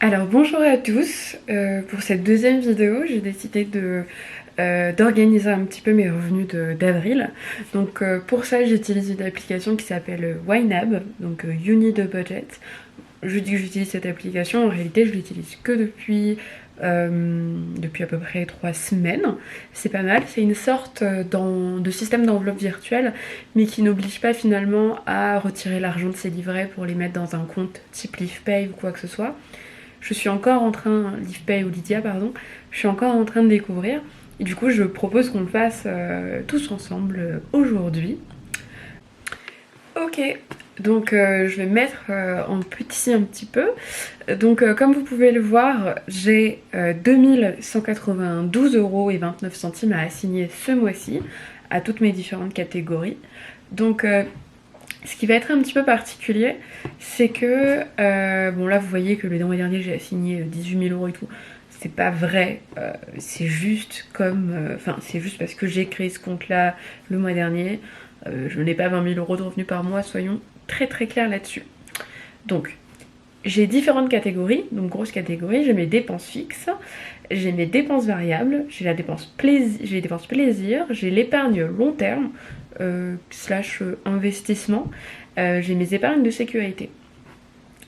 Alors bonjour à tous, pour cette deuxième vidéo j'ai décidé d'organiser un petit peu mes revenus d'avril. Donc pour ça j'utilise une application qui s'appelle YNAB, donc You Need a Budget. Je dis que j'utilise cette application, en réalité je l'utilise que depuis à peu près 3 semaines. C'est pas mal, c'est une sorte de système d'enveloppe virtuelle, mais qui n'oblige pas finalement à retirer l'argent de ses livrets pour les mettre dans un compte type LivePay ou quoi que ce soit. Je suis encore en train, LivePay ou Lydia pardon, je suis encore en train de découvrir. Et du coup je propose qu'on le fasse tous ensemble aujourd'hui. Ok, donc je vais mettre en petit un petit peu. Donc comme vous pouvez le voir, j'ai 2192,29 € à assigner ce mois-ci à toutes mes différentes catégories. Donc ce qui va être un petit peu particulier, c'est que, bon là vous voyez que le mois dernier j'ai assigné 18 000 € et tout, c'est pas vrai, c'est juste comme, c'est juste parce que j'ai créé ce compte là le mois dernier, je n'ai pas 20 000 € de revenus par mois, soyons très très clairs là-dessus. Donc j'ai différentes catégories, donc grosses catégories, j'ai mes dépenses fixes, j'ai mes dépenses variables, j'ai les dépenses plaisir, j'ai l'épargne long terme, slash investissement, j'ai mes épargnes de sécurité.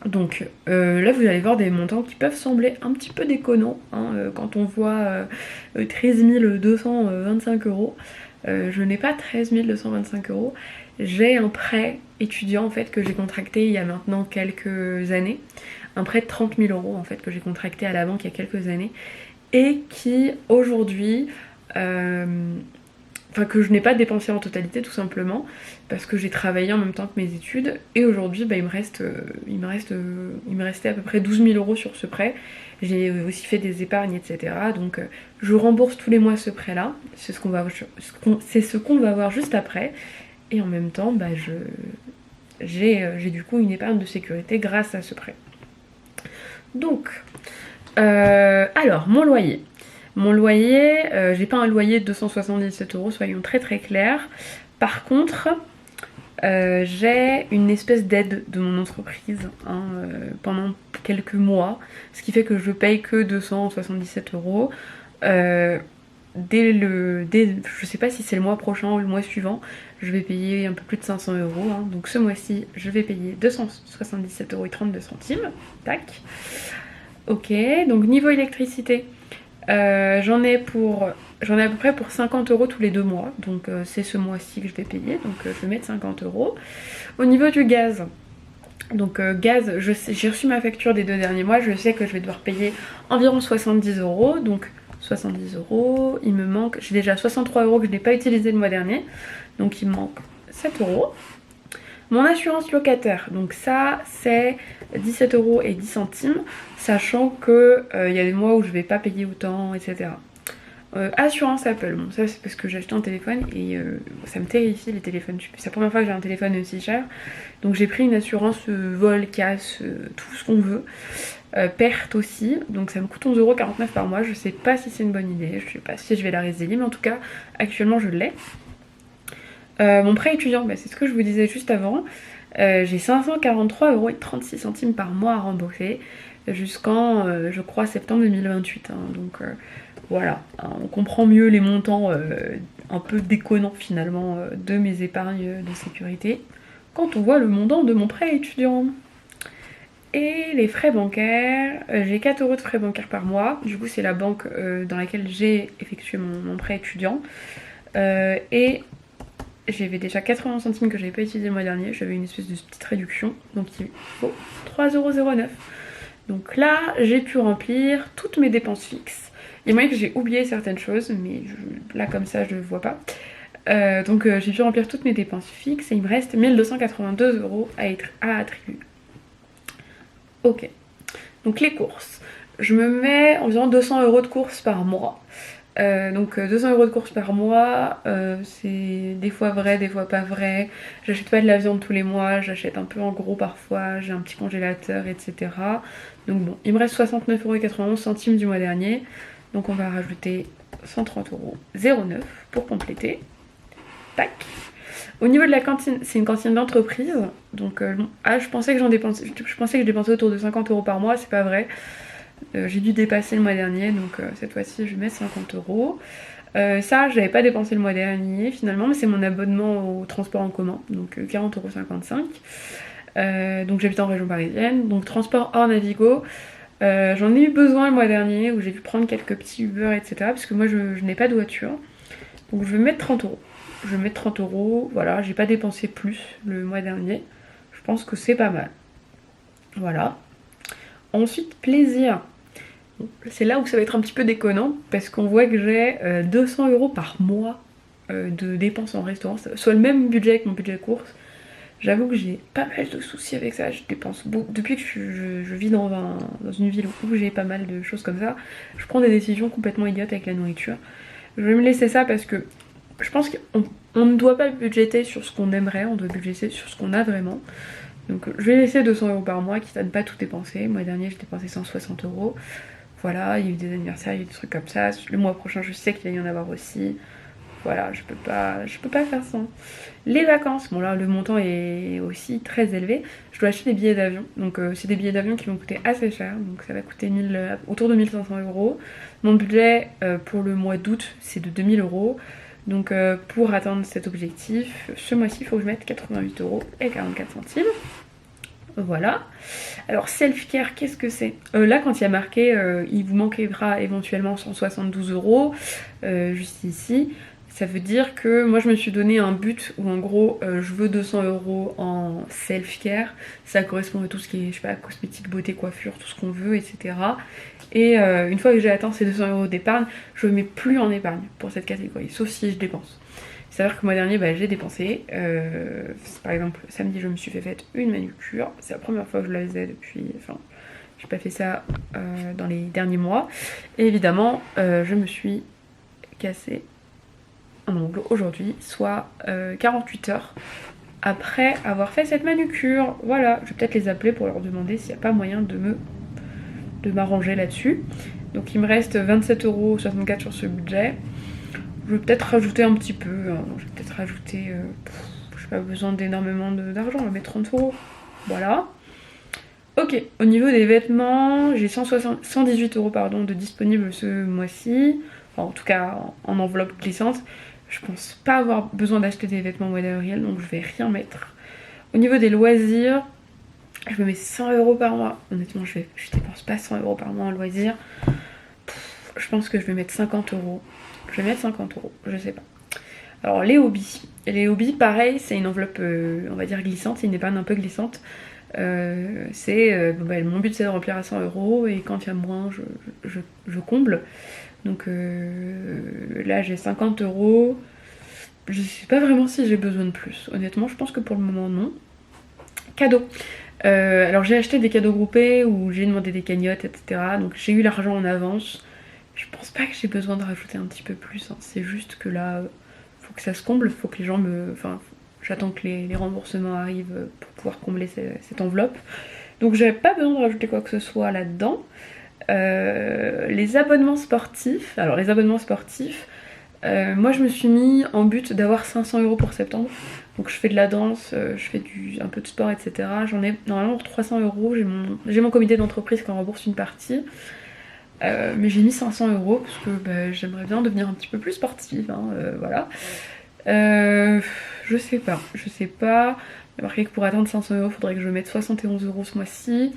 Donc là vous allez voir des montants qui peuvent sembler un petit peu déconnants hein, quand on voit 13 225 €. Je n'ai pas 13 225 €. J'ai un prêt étudiant en fait que j'ai contracté il y a maintenant quelques années. Un prêt de 30 000 € en fait que j'ai contracté à la banque il y a quelques années. Et qui aujourd'hui, que je n'ai pas dépensé en totalité tout simplement parce que j'ai travaillé en même temps que mes études et aujourd'hui il me restait à peu près 12 000 € sur ce prêt. J'ai aussi fait des épargnes etc. Donc je rembourse tous les mois ce prêt là, c'est ce qu'on va voir juste après et en même temps j'ai du coup une épargne de sécurité grâce à ce prêt. Donc alors mon loyer. Mon loyer, j'ai pas un loyer de 277 €, soyons très très clairs. Par contre, j'ai une espèce d'aide de mon entreprise hein, pendant quelques mois, ce qui fait que je paye que 277 €. Je sais pas si c'est le mois prochain ou le mois suivant, je vais payer un peu plus de 500 €. Hein. Donc ce mois-ci, je vais payer 277,32 €. Tac. Ok, donc niveau électricité. J'en ai à peu près pour 50 € tous les 2 mois, donc c'est ce mois-ci que je vais payer, donc je vais mettre 50 €. Au niveau du gaz, donc gaz, j'ai reçu ma facture des 2 derniers mois, je sais que je vais devoir payer environ 70 €, donc 70 €, il me manque, j'ai déjà 63 € que je n'ai pas utilisé le mois dernier, donc il me manque 7 €. Mon assurance locataire, donc ça c'est 17 € et 10 centimes, sachant que y a des mois où je vais pas payer autant, etc. Assurance Apple, bon ça c'est parce que j'ai acheté un téléphone et ça me terrifie les téléphones, c'est la première fois que j'ai un téléphone aussi cher, donc j'ai pris une assurance vol, casse, tout ce qu'on veut, perte aussi, donc ça me coûte 11,49 € par mois, je sais pas si c'est une bonne idée, je sais pas si je vais la résilier, mais en tout cas actuellement je l'ai. Mon prêt étudiant, c'est ce que je vous disais juste avant. J'ai 543,36 € par mois à rembourser jusqu'en, je crois, septembre 2028. Hein, donc voilà, hein, on comprend mieux les montants un peu déconnants finalement de mes épargnes de sécurité quand on voit le montant de mon prêt étudiant. Et les frais bancaires, j'ai 4 € de frais bancaires par mois. Du coup, c'est la banque dans laquelle j'ai effectué mon prêt étudiant. Et j'avais déjà 80 centimes que j'avais pas utilisé le mois dernier, j'avais une espèce de petite réduction, donc il faut 3,09 €. Donc là, j'ai pu remplir toutes mes dépenses fixes. Il y a moyen que j'ai oublié certaines choses, mais là comme ça je ne vois pas. Donc j'ai pu remplir toutes mes dépenses fixes et il me reste 1282 € à attribuer. Ok, donc les courses. Je me mets environ 200 € de courses par mois. Donc 200 € de courses par mois, c'est des fois vrai, des fois pas vrai. J'achète pas de la viande tous les mois, j'achète un peu en gros parfois, j'ai un petit congélateur, etc. Donc bon, il me reste 69,91 € du mois dernier. Donc on va rajouter 130,09 € pour compléter. Tac. Au niveau de la cantine, c'est une cantine d'entreprise. Donc, je pensais que je dépensais autour de 50 euros par mois, c'est pas vrai. J'ai dû dépasser le mois dernier, donc cette fois-ci je vais mettre 50 euros. Ça, j'avais pas dépensé le mois dernier finalement, mais c'est mon abonnement au transport en commun, donc 40,55 €. Donc j'habite en région parisienne, donc transport hors Navigo. J'en ai eu besoin le mois dernier où j'ai dû prendre quelques petits Uber, etc. Parce que moi je n'ai pas de voiture. Donc je vais mettre 30 euros. Je vais mettre 30 euros, voilà, j'ai pas dépensé plus le mois dernier. Je pense que c'est pas mal. Voilà. Ensuite, plaisir. C'est là où ça va être un petit peu déconnant parce qu'on voit que j'ai 200 euros par mois de dépenses en restaurant, soit le même budget que mon budget course. J'avoue que j'ai pas mal de soucis avec ça, je dépense beaucoup. Depuis que je vis dans une ville où j'ai pas mal de choses comme ça, je prends des décisions complètement idiotes avec la nourriture. Je vais me laisser ça parce que je pense qu'on ne doit pas budgéter sur ce qu'on aimerait, on doit budgéter sur ce qu'on a vraiment. Donc je vais laisser 200 euros par mois, quitte à ne pas tout dépenser. Le mois dernier j'ai dépensé 160 euros. Voilà, il y a eu des anniversaires, il y a eu des trucs comme ça. Le mois prochain je sais qu'il va y en avoir aussi. Voilà, je peux pas faire sans. Les vacances, bon là le montant est aussi très élevé. Je dois acheter des billets d'avion. Donc c'est des billets d'avion qui vont coûter assez cher. Donc ça va coûter autour de 1500 euros. Mon budget pour le mois d'août c'est de 2000 euros. Donc pour atteindre cet objectif, ce mois-ci il faut que je mette 88 euros et 44 centimes. Voilà. Alors self-care, qu'est-ce que c'est Là quand il y a marqué il vous manquera éventuellement 172 euros juste ici, ça veut dire que moi je me suis donné un but où en gros je veux 200 euros en self-care. Ça correspond à tout ce qui est, je sais pas, cosmétique, beauté, coiffure, tout ce qu'on veut, etc. Et une fois que j'ai atteint ces 200 euros d'épargne, je ne mets plus en épargne pour cette catégorie, sauf si je dépense. C'est-à-dire que le mois dernier, j'ai dépensé. Par exemple, samedi, je me suis fait une manucure. C'est la première fois que je la faisais depuis... Enfin, j'ai pas fait ça dans les derniers mois. Et évidemment, je me suis cassé un ongle aujourd'hui, soit 48 heures après avoir fait cette manucure. Voilà, je vais peut-être les appeler pour leur demander s'il n'y a pas moyen de m'arranger là-dessus. Donc il me reste 27,64 € sur ce budget. Je vais peut-être rajouter un petit peu, je vais peut-être rajouter, j'ai pas besoin d'énormément d'argent, on va mettre 30 euros, voilà. Ok, au niveau des vêtements, j'ai 118 euros pardon, de disponible ce mois-ci, enfin, en tout cas en enveloppe glissante. Je pense pas avoir besoin d'acheter des vêtements au mois d'avril, donc je vais rien mettre. Au niveau des loisirs, je me mets 100 euros par mois. Honnêtement, je dépense pas 100 euros par mois en loisirs. Je pense que je vais mettre 50 euros. Je vais mettre 50 euros, je sais pas. Alors les hobbies. Les hobbies, pareil, c'est une enveloppe, on va dire glissante, c'est une épargne un peu glissante. Mon but c'est de remplir à 100 euros et quand il y a moins, je comble. Donc là j'ai 50 euros. Je sais pas vraiment si j'ai besoin de plus. Honnêtement, je pense que pour le moment, non. Cadeaux. Alors j'ai acheté des cadeaux groupés où j'ai demandé des cagnottes, etc. Donc j'ai eu l'argent en avance. Je pense pas que j'ai besoin de rajouter un petit peu plus. Hein. C'est juste que là, faut que ça se comble. Faut que les gens me... Enfin, j'attends que les remboursements arrivent pour pouvoir combler cette enveloppe. Donc j'avais pas besoin de rajouter quoi que ce soit là-dedans. Les abonnements sportifs. Alors les abonnements sportifs, moi je me suis mis en but d'avoir 500 euros pour septembre. Donc je fais de la danse, je fais un peu de sport, etc. J'en ai normalement pour 300 euros. J'ai mon comité d'entreprise qui en rembourse une partie. Mais j'ai mis 500 euros parce que j'aimerais bien devenir un petit peu plus sportive. Hein, voilà. Je sais pas. Il y a marqué que pour atteindre 500 euros, il faudrait que je mette 71 euros ce mois-ci.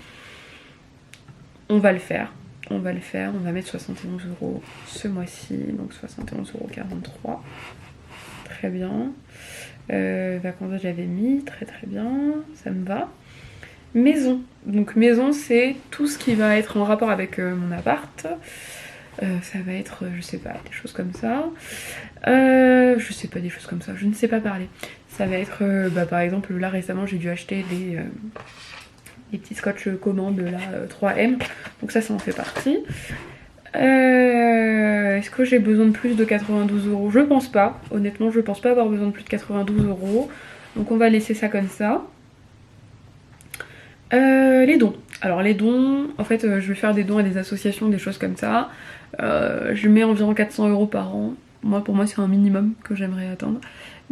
On va le faire. On va mettre 71 euros ce mois-ci. Donc 71,43 €. Très bien. Vacances, j'avais mis. Très très bien. Ça me va. Maison. Donc maison, c'est tout ce qui va être en rapport avec mon appart. Ça va être, je sais pas, des choses comme ça. Je sais pas, des choses comme ça, je ne sais pas parler. Ça va être, par exemple, là récemment, j'ai dû acheter des petits scotch commande, là, 3M. Donc ça en fait partie. Est-ce que j'ai besoin de plus de 92 euros? Je pense pas. Honnêtement, je pense pas avoir besoin de plus de 92 euros. Donc on va laisser ça comme ça. Les dons. Alors les dons, en fait je vais faire des dons à des associations, des choses comme ça. Je mets environ 400 euros par an. Pour moi c'est un minimum que j'aimerais atteindre.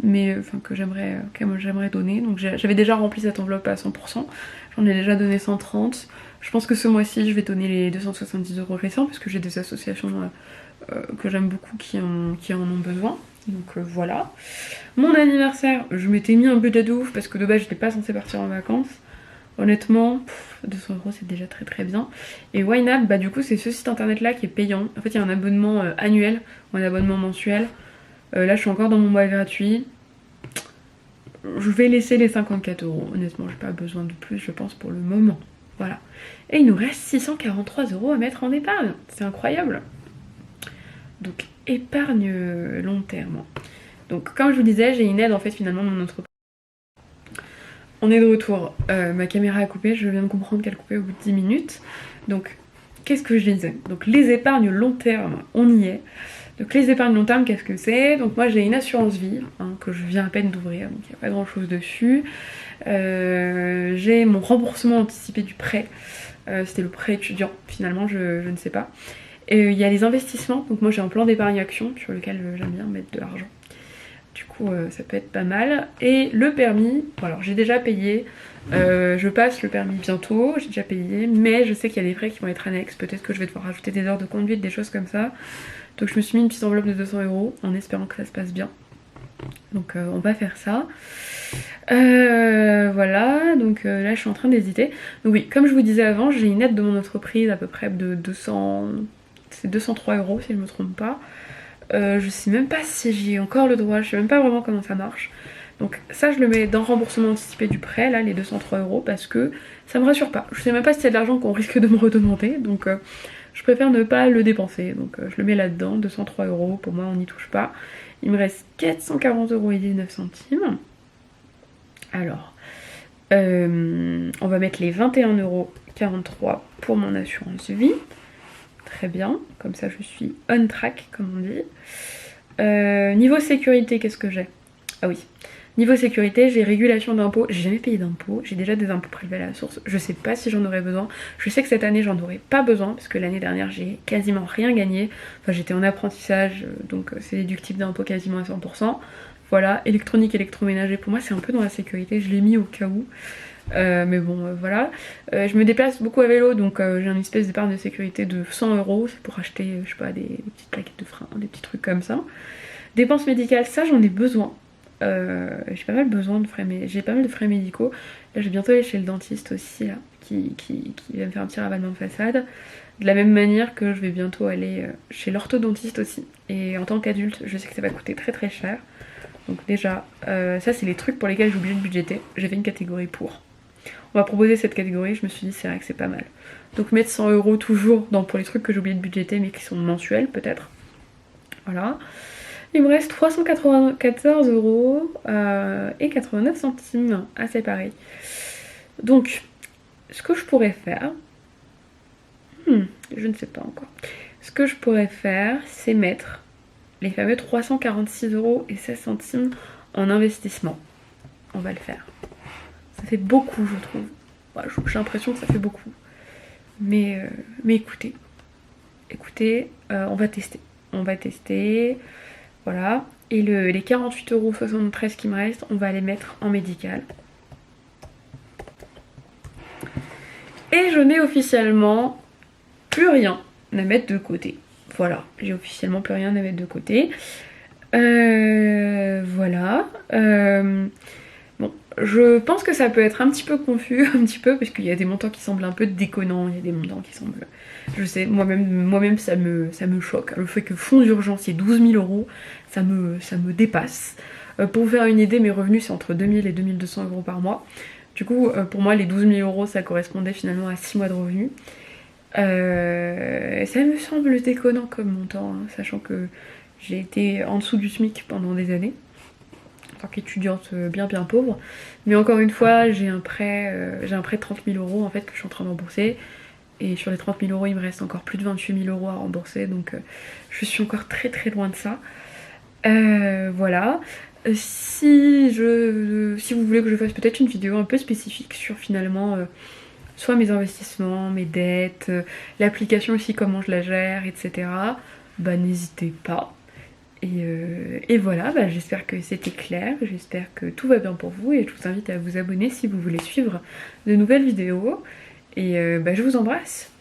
mais enfin que j'aimerais donner. Donc j'avais déjà rempli cette enveloppe à 100%, j'en ai déjà donné 130. Je pense que ce mois-ci je vais donner les 270 € restants parce que j'ai des associations que j'aime beaucoup qui en ont besoin. Donc voilà. Mon anniversaire, je m'étais mis un budget de ouf parce que de base j'étais pas censée partir en vacances. Honnêtement, 200 € c'est déjà très très bien. Et YNAB, bah du coup c'est ce site internet là qui est payant. En fait il y a un abonnement annuel ou un abonnement mensuel. Là je suis encore dans mon mois gratuit. Je vais laisser les 54 €. Honnêtement j'ai pas besoin de plus je pense pour le moment. Voilà. Et il nous reste 643 € à mettre en épargne. C'est incroyable. Donc épargne long terme. Donc comme je vous disais j'ai une aide en fait finalement de mon entreprise. On est de retour, ma caméra a coupé, je viens de comprendre qu'elle coupait au bout de 10 minutes. Donc, qu'est-ce que je disais? Donc, les épargnes long terme, on y est. Donc, les épargnes long terme, qu'est-ce que c'est? Donc, moi, j'ai une assurance vie, que je viens à peine d'ouvrir, donc il n'y a pas grand-chose dessus. J'ai mon remboursement anticipé du prêt. C'était le prêt étudiant, finalement, je ne sais pas. Et il y a les investissements, donc moi, j'ai un plan d'épargne action sur lequel j'aime bien mettre de l'argent. Du coup ça peut être pas mal. Et le permis, bon, alors j'ai déjà payé, je passe le permis bientôt, j'ai déjà payé, mais je sais qu'il y a des frais qui vont être annexes, peut-être que je vais devoir rajouter des heures de conduite, des choses comme ça. Donc je me suis mis une petite enveloppe de 200 € en espérant que ça se passe bien. Donc on va faire ça. Voilà, donc là je suis en train d'hésiter. Donc oui, comme je vous disais avant, j'ai une aide de mon entreprise à peu près de 200... c'est 203 € si je me trompe pas. Je sais même pas si j'ai encore le droit, je sais même pas vraiment comment ça marche. Donc ça je le mets dans remboursement anticipé du prêt, là les 203 € parce que ça me rassure pas. Je sais même pas si c'est de l'argent qu'on risque de me redemander, donc je préfère ne pas le dépenser. Donc je le mets là-dedans, 203 €, pour moi on n'y touche pas. Il me reste 440,19 €. Alors, on va mettre les 21,43 € pour mon assurance vie. Très bien, comme ça je suis on track comme on dit. Niveau sécurité, qu'est-ce que j'ai? Ah oui, niveau sécurité, j'ai régulation d'impôts, j'ai jamais payé d'impôts, j'ai déjà des impôts prélevés à la source, je sais pas si j'en aurais besoin, je sais que cette année j'en aurais pas besoin, parce que l'année dernière j'ai quasiment rien gagné, enfin j'étais en apprentissage, donc c'est déductible d'impôts quasiment à 100%. Voilà, électronique, électroménager, pour moi c'est un peu dans la sécurité, je l'ai mis au cas où. Mais bon, voilà. Je me déplace beaucoup à vélo, donc j'ai une espèce d'épargne de sécurité de 100 €. C'est pour acheter, je sais pas, des petites plaquettes de frein, des petits trucs comme ça. Dépenses médicales, ça j'en ai besoin. J'ai pas mal besoin de frais, j'ai pas mal de frais médicaux. Là, je vais bientôt aller chez le dentiste aussi, là, qui va me faire un petit ravalement de façade. De la même manière que je vais bientôt aller chez l'orthodontiste aussi. Et en tant qu'adulte, je sais que ça va coûter très très cher. Donc déjà, ça c'est les trucs pour lesquels j'ai oublié de budgéter. J'ai fait une catégorie pour. On m'a proposé cette catégorie, je me suis dit c'est vrai que c'est pas mal. Donc mettre 100 € toujours pour les trucs que j'ai oublié de budgéter mais qui sont mensuels peut-être. Voilà. Il me reste 394 € et 89 centimes. Ah c'est pareil. Donc, ce que je pourrais faire... je ne sais pas encore. Ce que je pourrais faire, c'est mettre les fameux 346 € et 16 centimes en investissement. On va le faire. Ça fait beaucoup, je trouve. Ouais, j'ai l'impression que ça fait beaucoup. Mais écoutez, on va tester. On va tester. Voilà. Et les 48,73 € qui me restent, on va les mettre en médical. Et je n'ai officiellement plus rien à mettre de côté. Voilà, j'ai officiellement plus rien à mettre de côté. Voilà. Bon, je pense que ça peut être un petit peu confus, un petit peu, parce qu'il y a des montants qui semblent un peu déconnants, il y a des montants qui semblent... Je sais, moi-même ça me choque. Le fait que fonds d'urgence, il y ait 12 000 €, ça me dépasse. Pour vous faire une idée, mes revenus, c'est entre 2000 et 2200 € par mois. Du coup, pour moi, les 12 000 €, ça correspondait finalement à 6 mois de revenus. Ça me semble déconnant comme montant, hein, sachant que j'ai été en dessous du SMIC pendant des années, en tant qu'étudiante bien pauvre. Mais encore une fois, j'ai un prêt de 30 000 € en fait que je suis en train de rembourser. Et sur les 30 000 €, il me reste encore plus de 28 000 € à rembourser, donc je suis encore très très loin de ça. Voilà. Si vous voulez que je fasse peut-être une vidéo un peu spécifique sur finalement soit mes investissements, mes dettes, l'application aussi, comment je la gère, etc. Bah n'hésitez pas. Et voilà, bah, j'espère que c'était clair, j'espère que tout va bien pour vous et je vous invite à vous abonner si vous voulez suivre de nouvelles vidéos. Et bah, je vous embrasse.